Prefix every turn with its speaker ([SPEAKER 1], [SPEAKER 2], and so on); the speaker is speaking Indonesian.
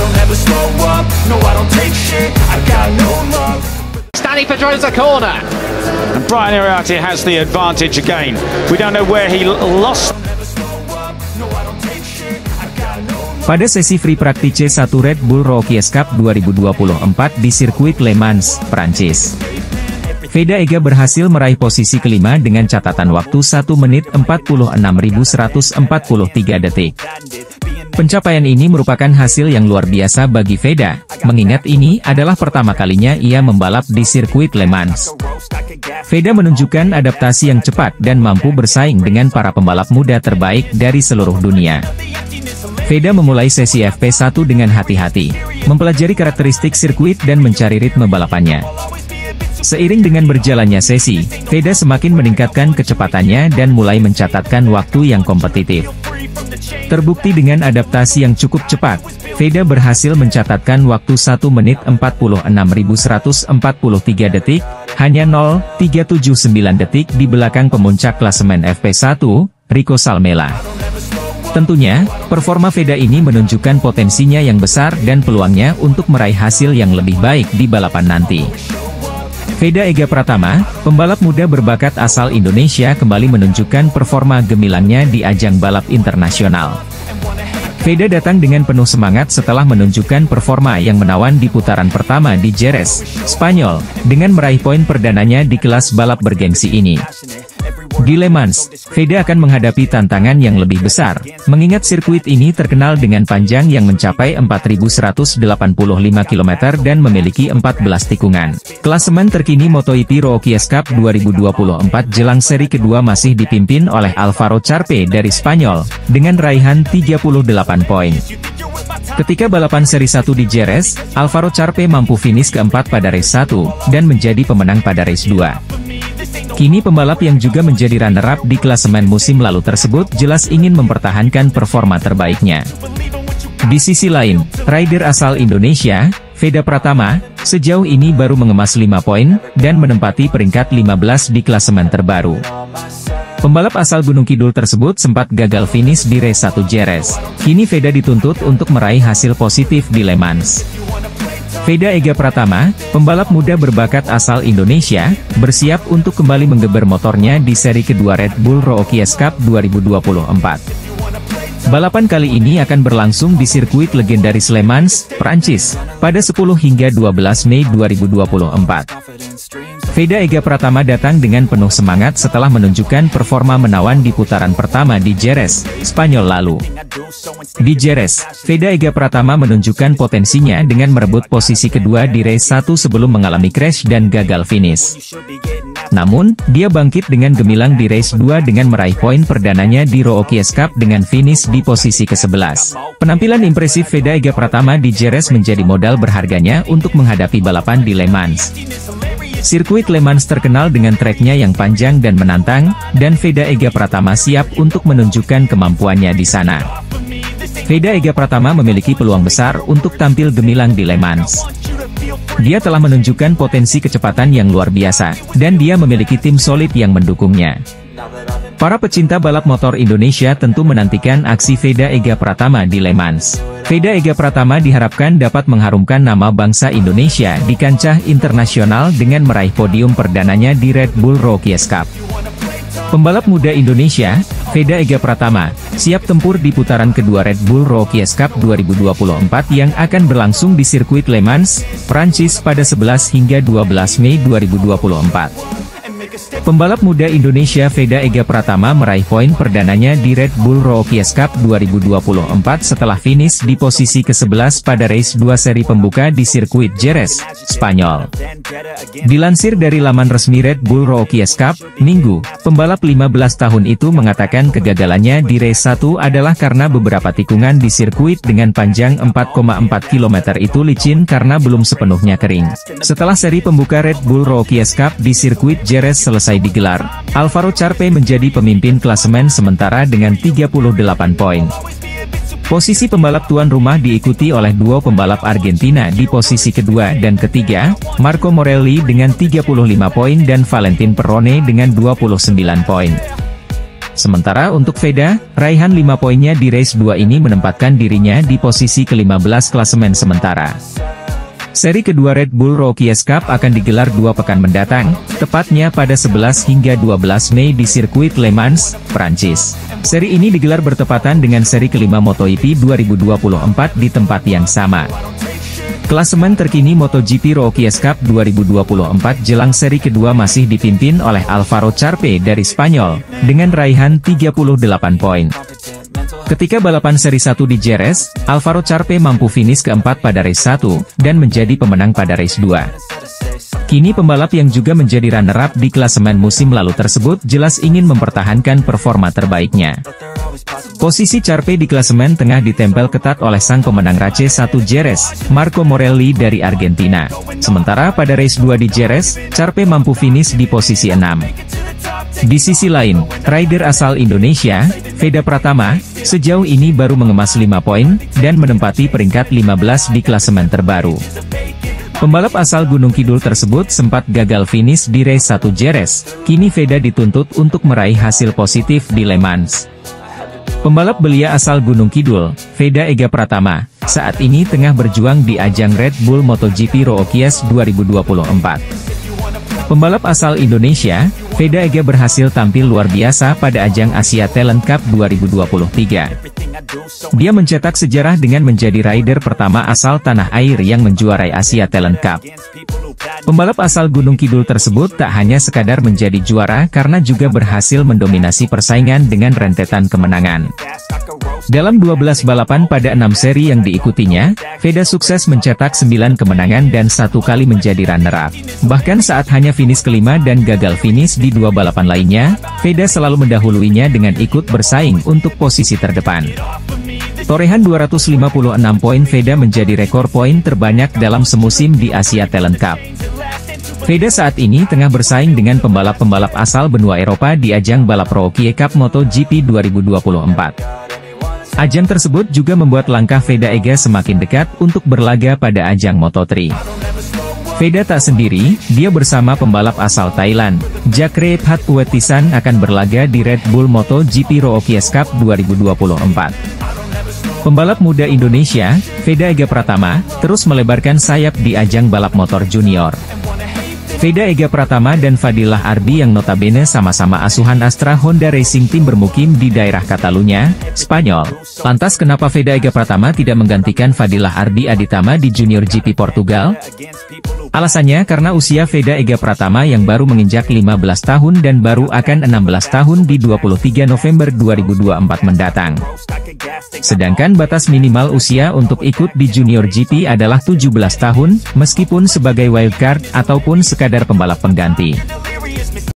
[SPEAKER 1] don't ever slow up, no I don't take shit, I got no love.
[SPEAKER 2] Stanley Pedrosa corner.
[SPEAKER 3] And Brian Iriarte has the advantage again. We don't know where he lost.
[SPEAKER 4] Pada sesi free practice 1 Red Bull Rookies Cup 2024 di sirkuit Le Mans, Prancis, Veda Ega berhasil meraih posisi kelima dengan catatan waktu 1 menit 46.143 detik. Pencapaian ini merupakan hasil yang luar biasa bagi Veda, mengingat ini adalah pertama kalinya ia membalap di sirkuit Le Mans. Veda menunjukkan adaptasi yang cepat dan mampu bersaing dengan para pembalap muda terbaik dari seluruh dunia. Veda memulai sesi FP1 dengan hati-hati, mempelajari karakteristik sirkuit dan mencari ritme balapannya. Seiring dengan berjalannya sesi, Veda semakin meningkatkan kecepatannya dan mulai mencatatkan waktu yang kompetitif. Terbukti dengan adaptasi yang cukup cepat, Veda berhasil mencatatkan waktu 1 menit 46.143 detik, hanya 0,379 detik di belakang pemuncak klasemen FP1, Rico Salmela. Tentunya, performa Veda ini menunjukkan potensinya yang besar dan peluangnya untuk meraih hasil yang lebih baik di balapan nanti. Veda Ega Pratama, pembalap muda berbakat asal Indonesia kembali menunjukkan performa gemilangnya di ajang balap internasional. Veda datang dengan penuh semangat setelah menunjukkan performa yang menawan di putaran pertama di Jerez, Spanyol, dengan meraih poin perdananya di kelas balap bergengsi ini. Di Le Mans, Veda akan menghadapi tantangan yang lebih besar, mengingat sirkuit ini terkenal dengan panjang yang mencapai 4.185 km dan memiliki 14 tikungan. Klasemen terkini MotoGP Rookies Cup 2024 jelang seri kedua masih dipimpin oleh Alvaro Charpe dari Spanyol, dengan raihan 38 poin. Ketika balapan seri 1 di Jerez, Alvaro Charpe mampu finish keempat pada race 1, dan menjadi pemenang pada race 2. Kini pembalap yang juga menjadi runner-up di klasemen musim lalu tersebut jelas ingin mempertahankan performa terbaiknya. Di sisi lain, rider asal Indonesia, Veda Pratama, sejauh ini baru mengemas 5 poin, dan menempati peringkat 15 di klasemen terbaru. Pembalap asal Gunung Kidul tersebut sempat gagal finish di race 1 Jerez. Kini Veda dituntut untuk meraih hasil positif di Le Mans. Veda Ega Pratama, pembalap muda berbakat asal Indonesia, bersiap untuk kembali menggeber motornya di seri kedua Red Bull Rookies Cup 2024. Balapan kali ini akan berlangsung di sirkuit legendaris Le Mans, Prancis, pada 10 hingga 12 Mei 2024. Veda Ega Pratama datang dengan penuh semangat setelah menunjukkan performa menawan di putaran pertama di Jerez, Spanyol lalu. Di Jerez, Veda Ega Pratama menunjukkan potensinya dengan merebut posisi kedua di race 1 sebelum mengalami crash dan gagal finish. Namun, dia bangkit dengan gemilang di race 2 dengan meraih poin perdananya di Rookies Cup dengan finish di posisi ke-11. Penampilan impresif Veda Ega Pratama di Jerez menjadi modal berharganya untuk menghadapi balapan di Le Mans. Sirkuit Le Mans terkenal dengan treknya yang panjang dan menantang, dan Veda Ega Pratama siap untuk menunjukkan kemampuannya di sana. Veda Ega Pratama memiliki peluang besar untuk tampil gemilang di Le Mans. Dia telah menunjukkan potensi kecepatan yang luar biasa, dan dia memiliki tim solid yang mendukungnya. Para pecinta balap motor Indonesia tentu menantikan aksi Veda Ega Pratama di Le Mans. Veda Ega Pratama diharapkan dapat mengharumkan nama bangsa Indonesia di kancah internasional dengan meraih podium perdananya di Red Bull Rookies Cup. Pembalap muda Indonesia, Veda Ega Pratama, siap tempur di putaran kedua Red Bull Rookies Cup 2024 yang akan berlangsung di sirkuit Le Mans, Prancis pada 11 hingga 12 Mei 2024. Pembalap muda Indonesia Veda Ega Pratama meraih poin perdananya di Red Bull Rookies Cup 2024 setelah finish di posisi ke-11 pada race 2 seri pembuka di sirkuit Jerez, Spanyol. Dilansir dari laman resmi Red Bull Rookies Cup, Minggu, pembalap 15 tahun itu mengatakan kegagalannya di race 1 adalah karena beberapa tikungan di sirkuit dengan panjang 4,4 km itu licin karena belum sepenuhnya kering. Setelah seri pembuka Red Bull Rookies Cup di sirkuit Jerez selesai digelar, Alvaro Charpe menjadi pemimpin klasemen sementara dengan 38 poin. Posisi pembalap tuan rumah diikuti oleh duo pembalap Argentina di posisi kedua dan ketiga, Marco Morelli dengan 35 poin dan Valentin Perrone dengan 29 poin. Sementara untuk Veda, raihan 5 poinnya di race 2 ini menempatkan dirinya di posisi ke-15 klasemen sementara. Seri kedua Red Bull Rookies Cup akan digelar 2 pekan mendatang, tepatnya pada 11 hingga 12 Mei di sirkuit Le Mans, Prancis. Seri ini digelar bertepatan dengan seri kelima MotoGP 2024 di tempat yang sama. Klasemen terkini MotoGP Rookies Cup 2024 jelang seri kedua masih dipimpin oleh Alvaro Charpe dari Spanyol, dengan raihan 38 poin. Ketika balapan seri 1 di Jerez, Alvaro Charpe mampu finish keempat pada race 1, dan menjadi pemenang pada race 2. Kini pembalap yang juga menjadi runner-up di klasemen musim lalu tersebut jelas ingin mempertahankan performa terbaiknya. Posisi Charpe di klasemen tengah ditempel ketat oleh sang pemenang race 1 Jerez, Marco Morelli dari Argentina. Sementara pada race 2 di Jerez, Charpe mampu finish di posisi 6. Di sisi lain, rider asal Indonesia, Veda Pratama, sejauh ini baru mengemas 5 poin, dan menempati peringkat 15 di klasemen terbaru. Pembalap asal Gunung Kidul tersebut sempat gagal finish di race 1 Jerez, kini Veda dituntut untuk meraih hasil positif di Le Mans. Pembalap belia asal Gunung Kidul, Veda Ega Pratama, saat ini tengah berjuang di ajang Red Bull MotoGP Rookies 2024. Pembalap asal Indonesia, Veda Ega berhasil tampil luar biasa pada ajang Asia Talent Cup 2023. Dia mencetak sejarah dengan menjadi rider pertama asal tanah air yang menjuarai Asia Talent Cup. Pembalap asal Gunung Kidul tersebut tak hanya sekadar menjadi juara karena juga berhasil mendominasi persaingan dengan rentetan kemenangan. Dalam 12 balapan pada 6 seri yang diikutinya, Veda sukses mencetak 9 kemenangan dan 1 kali menjadi runner-up. Bahkan saat hanya finish kelima dan gagal finish di 2 balapan lainnya, Veda selalu mendahuluinya dengan ikut bersaing untuk posisi terdepan. Torehan 256 poin Veda menjadi rekor poin terbanyak dalam semusim di Asia Talent Cup. Veda saat ini tengah bersaing dengan pembalap-pembalap asal benua Eropa di ajang balap Rookie Cup MotoGP 2024. Ajang tersebut juga membuat langkah Veda Ega semakin dekat untuk berlaga pada ajang Moto3. Veda tak sendiri, dia bersama pembalap asal Thailand, Jakre Phatwetisan akan berlaga di Red Bull MotoGP Rookies Cup 2024. Pembalap muda Indonesia, Veda Ega Pratama, terus melebarkan sayap di ajang balap motor junior. Veda Ega Pratama dan Fadilah Arbi yang notabene sama-sama asuhan Astra Honda Racing Team bermukim di daerah Catalunya, Spanyol. Lantas kenapa Veda Ega Pratama tidak menggantikan Fadilah Arbi Aditama di Junior GP Portugal? Alasannya karena usia Veda Ega Pratama yang baru menginjak 15 tahun dan baru akan 16 tahun di 23 November 2024 mendatang. Sedangkan batas minimal usia untuk ikut di Junior GP adalah 17 tahun, meskipun sebagai wildcard ataupun sekadar pembalap pengganti.